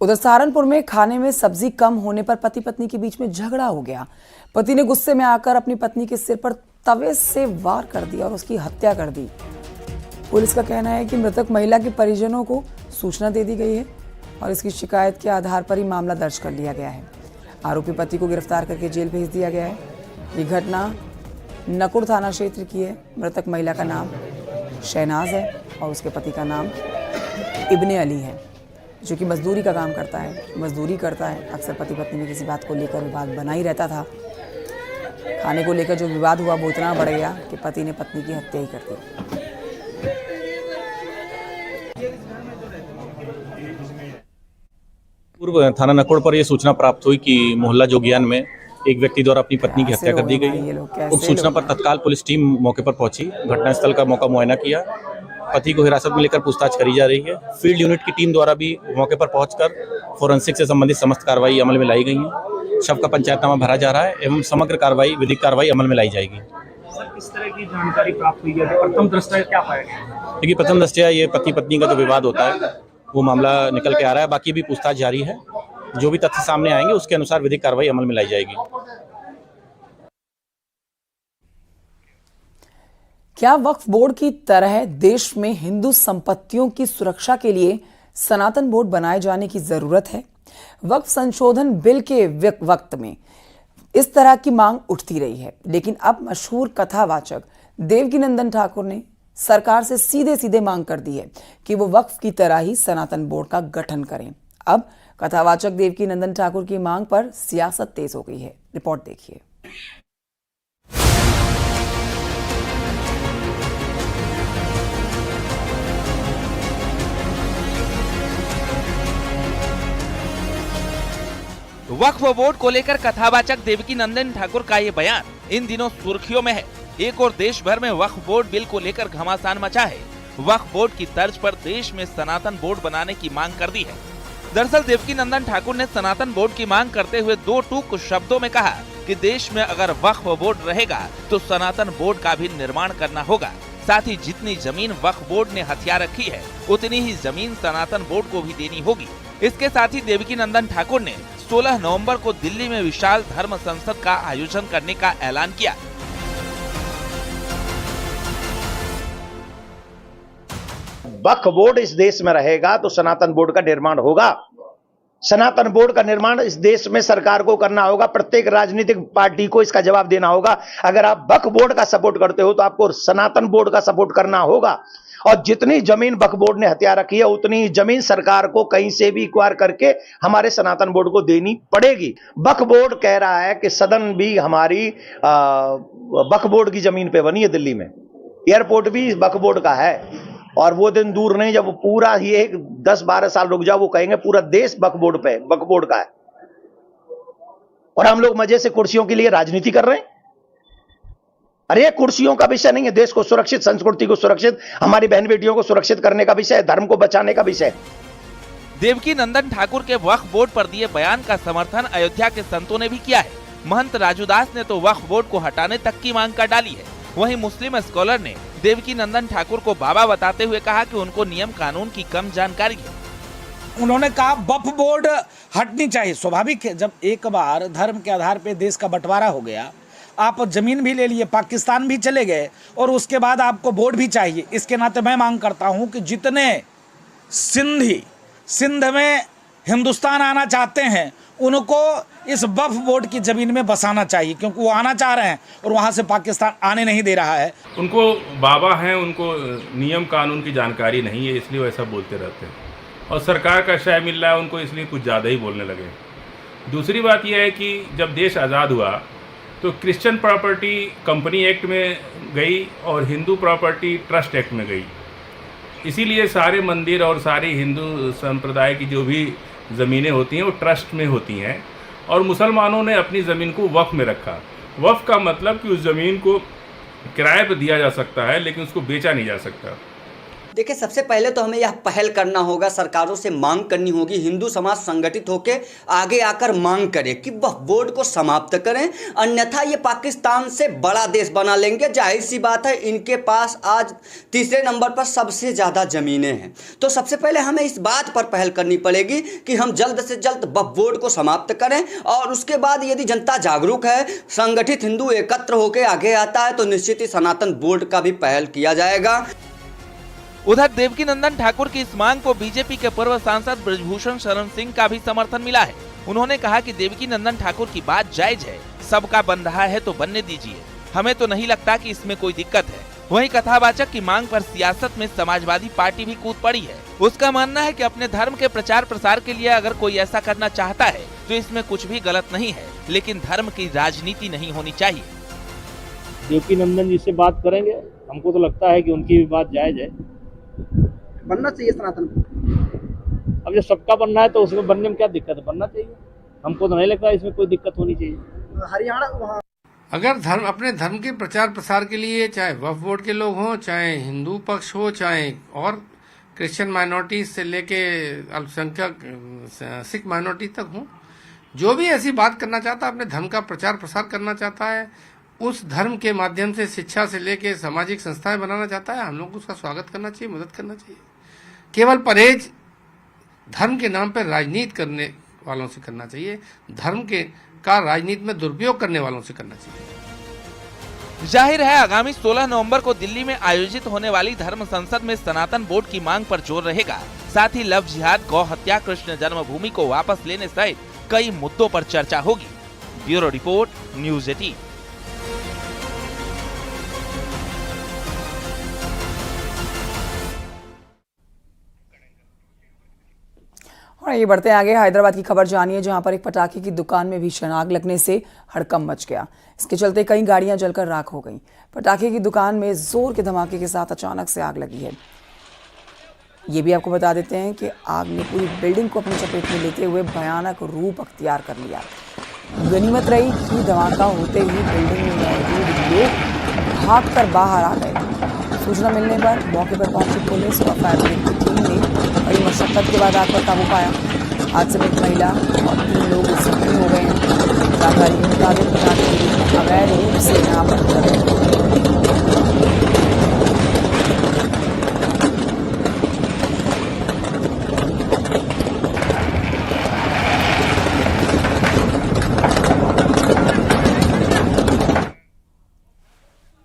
उधर सहारनपुर में खाने में सब्जी कम होने पर पति पत्नी के बीच में झगड़ा हो गया। पति ने गुस्से में आकर अपनी पत्नी के सिर पर तवे से वार कर दिया और उसकी हत्या कर दी। पुलिस का कहना है कि मृतक महिला के परिजनों को सूचना दे दी गई है और इसकी शिकायत के आधार पर ही मामला दर्ज कर लिया गया है। आरोपी पति को गिरफ्तार करके जेल भेज दिया गया है। ये घटना नकुड़ थाना क्षेत्र की है। मृतक महिला का नाम शहनाज है और उसके पति का नाम इब्ने अली है, जो कि मजदूरी का काम करता है। अक्सर पति पत्नी में किसी बात को लेकर विवाद बना ही रहता था। खाने को लेकर जो विवाद हुआ वो इतना बढ़ गया कि पति ने पत्नी की हत्या ही कर दी। पूर्व थाना नकुड़ पर यह सूचना प्राप्त हुई कि मोहल्ला जोगियान में एक व्यक्ति द्वारा अपनी पत्नी की हत्या कर दी गई। उक्त सूचना पर तत्काल पुलिस टीम मौके पर पहुंची, घटनास्थल का मौका मुआयना किया। पति को हिरासत में लेकर पूछताछ करी जा रही है। फील्ड यूनिट की टीम द्वारा भी मौके पर पहुंचकर फोरेंसिक से संबंधित समस्त कार्रवाई अमल में लाई गई है। शव का पंचायतनामा भरा जा रहा है एवं समग्र कार्रवाई विधिक कार्रवाई अमल में लाई जाएगी। सर, किस तरह की जानकारी प्राप्त हुई है? प्रथम दृष्टया क्या पाया गया? देखिए, प्रथम दृष्टया ये पति पत्नी का जो विवाद होता है वो मामला निकल के आ रहा है। बाकी भी पूछताछ जारी है। जो भी तथ्य सामने आएंगे उसके अनुसार विधिक कार्रवाई अमल में लाई जाएगी। क्या वक्फ बोर्ड की तरह देश में हिंदू संपत्तियों की सुरक्षा के लिए सनातन बोर्ड बनाए जाने की जरूरत है? वक्फ संशोधन बिल के वक्त में इस तरह की मांग उठती रही है, लेकिन अब मशहूर कथावाचक देवकीनंदन ठाकुर ने सरकार से सीधे सीधे मांग कर दी है कि वो वक्फ की तरह ही सनातन बोर्ड का गठन करें। अब कथावाचक देवकीनंदन ठाकुर की मांग पर सियासत तेज हो गई है। रिपोर्ट देखिए। वक्फ बोर्ड को लेकर कथावाचक देवकीनंदन ठाकुर का ये बयान इन दिनों सुर्खियों में है। एक और देश भर में वक्फ बोर्ड बिल को लेकर घमासान मचा है। वक्फ बोर्ड की तर्ज पर देश में सनातन बोर्ड बनाने की मांग कर दी है। दरअसल देवकीनंदन ठाकुर ने सनातन बोर्ड की मांग करते हुए दो टूक शब्दों में कहा कि देश में अगर वक्फ बोर्ड रहेगा तो सनातन बोर्ड का भी निर्माण करना होगा। साथ ही जितनी जमीन वक्फ बोर्ड ने हथिया रखी है उतनी ही जमीन सनातन बोर्ड को भी देनी होगी। इसके साथ ही देवकीनंदन ठाकुर ने 16 नवंबर को दिल्ली में विशाल धर्म संसद का आयोजन करने का ऐलान किया। वक्फ बोर्ड इस देश में रहेगा तो सनातन बोर्ड का निर्माण होगा। सनातन बोर्ड का निर्माण इस देश में सरकार को करना होगा। प्रत्येक राजनीतिक पार्टी को इसका जवाब देना होगा। अगर आप वक्फ बोर्ड का सपोर्ट करते हो तो आपको सनातन बोर्ड का सपोर्ट करना होगा। और जितनी जमीन वक्फ बोर्ड ने हथिया रखी है उतनी जमीन सरकार को कहीं से भी एक्वायर करके हमारे सनातन बोर्ड को देनी पड़ेगी। वक्फ बोर्ड कह रहा है कि सदन भी हमारी वक्फ बोर्ड की जमीन पे बनी है दिल्ली में। एयरपोर्ट भी वक्फ बोर्ड का है और वो दिन दूर नहीं जब वो पूरा ये 10-12 साल रुक जाओ वो कहेंगे पूरा देश वक्फ बोर्ड का है। और हम लोग मजे से कुर्सियों के लिए राजनीति कर रहे हैं। अरे कुर्सियों का विषय नहीं है, देश को सुरक्षित, संस्कृति को सुरक्षित, हमारी बहन बेटियों को सुरक्षित करने का विषय है, धर्म को बचाने का विषय है। देवकीनंदन ठाकुर के वक्फ बोर्ड पर दिए बयान का समर्थन अयोध्या के संतों ने भी किया है। महंत राजूदास ने तो वक्फ बोर्ड को हटाने तक की मांग कर डाली है। वहीं मुस्लिम स्कॉलर ने देवकीनंदन ठाकुर को बाबा बताते हुए कहा कि उनको नियम कानून की कम जानकारी है। उन्होंने कहा वक्फ बोर्ड हटनी चाहिए। स्वाभाविक है, जब एक बार धर्म के आधार पर देश का बंटवारा हो गया, आप जमीन भी ले लिए, पाकिस्तान भी चले गए और उसके बाद आपको बोर्ड भी चाहिए। इसके नाते मैं मांग करता हूं कि जितने सिंधी सिंध में हिंदुस्तान आना चाहते हैं उनको इस वक्फ बोर्ड की जमीन में बसाना चाहिए, क्योंकि वो आना चाह रहे हैं और वहां से पाकिस्तान आने नहीं दे रहा है। उनको बाबा हैं, उनको नियम कानून की जानकारी नहीं है, इसलिए वो ऐसा बोलते रहते हैं और सरकार का श्रेय मिल रहा है उनको, इसलिए कुछ ज़्यादा ही बोलने लगे। दूसरी बात यह है कि जब देश आज़ाद हुआ तो क्रिश्चियन प्रॉपर्टी कंपनी एक्ट में गई और हिंदू प्रॉपर्टी ट्रस्ट एक्ट में गई। इसीलिए सारे मंदिर और सारी हिंदू संप्रदाय की जो भी ज़मीनें होती हैं वो ट्रस्ट में होती हैं और मुसलमानों ने अपनी ज़मीन को वक्फ में रखा। वक्फ का मतलब कि उस ज़मीन को किराए पर दिया जा सकता है लेकिन उसको बेचा नहीं जा सकता। देखिए, सबसे पहले तो हमें यह पहल करना होगा, सरकारों से मांग करनी होगी, हिंदू समाज संगठित होकर आगे आकर मांग करे कि वह बोर्ड को समाप्त करें, अन्यथा ये पाकिस्तान से बड़ा देश बना लेंगे। जाहिर सी बात है, इनके पास आज तीसरे नंबर पर सबसे ज़्यादा ज़मीनें हैं। तो सबसे पहले हमें इस बात पर पहल करनी पड़ेगी कि हम जल्द से जल्द वक्फ बोर्ड को समाप्त करें, और उसके बाद यदि जनता जागरूक है, संगठित हिंदू एकत्र होकर आगे आता है, तो निश्चित ही सनातन बोर्ड का भी पहल किया जाएगा। उधर देवकीनंदन ठाकुर की इस मांग को बीजेपी के पूर्व सांसद ब्रजभूषण शरण सिंह का भी समर्थन मिला है। उन्होंने कहा कि देवकीनंदन ठाकुर की बात जायज है, सबका बन रहा है तो बनने दीजिए, हमें तो नहीं लगता कि इसमें कोई दिक्कत है। वहीं कथावाचक की मांग पर सियासत में समाजवादी पार्टी भी कूद पड़ी है। उसका मानना है कि अपने धर्म के प्रचार प्रसार के लिए अगर कोई ऐसा करना चाहता है तो इसमें कुछ भी गलत नहीं है, लेकिन धर्म की राजनीति नहीं होनी चाहिए। देवकीनंदन जी से बात करेंगे, हमको तो लगता है कि उनकी भी बात जायज है, बनना चाहिए सनातन। अब जब सबका बनना है तो उसमें बनने में क्या दिक्कत है, बनना चाहिए। हमको तो नहीं लगता इसमें कोई दिक्कत होनी चाहिए। हरियाणा वहाँ अगर धर्म अपने धर्म के प्रचार प्रसार के लिए, चाहे वक्फ बोर्ड के लोग हों, चाहे हिंदू पक्ष हो, चाहे और क्रिश्चियन माइनॉरिटी से लेके अल्पसंख्यक सिख माइनॉरिटी तक हों, जो भी ऐसी बात करना चाहता है, अपने धर्म का प्रचार प्रसार करना चाहता है, उस धर्म के माध्यम से शिक्षा से लेके सामाजिक संस्थाएं बनाना चाहता है, हम लोग को उसका स्वागत करना चाहिए, मदद करना चाहिए। केवल परहेज धर्म के नाम पर राजनीति करने वालों से करना चाहिए, धर्म के का राजनीति में दुरुपयोग करने वालों से करना चाहिए। जाहिर है, आगामी 16 नवंबर को दिल्ली में आयोजित होने वाली धर्म संसद में सनातन बोर्ड की मांग पर जोर रहेगा। साथ ही लव जिहाद, गौ हत्या, कृष्ण जन्मभूमि को वापस लेने सहित कई मुद्दों पर चर्चा होगी। Bureau report, news 18। और ये बढ़ते हैं आगे। हैदराबाद की खबर जानिए, जहां पर एक पटाखे की दुकान में भीषण आग लगने से हड़कंप मच गया। इसके चलते कई गाड़ियां जलकर राख हो गईं। पटाखे की दुकान में जोर के धमाके के साथ अचानक से आग लगी है। ये भी आपको बता देते हैं कि आग ने पूरी बिल्डिंग को अपनी चपेट में लेते हुए भयानक रूप अख्तियार कर लिया। गनीमत रही कि धमाका होते ही बिल्डिंग में मौजूद लोग भागकर बाहर आ गए। सूचना मिलने पर मौके पर पहुंची पुलिस और फायर ब्रिगेड की टीम ने कड़ी मशक्कत के बाद आग पर काबू पाया। हादसे में एक महिला और 3 लोग जख्मी हो गए हैं। जानकारी के मुताबिक पटाखे अवैध रूप से यहाँ पर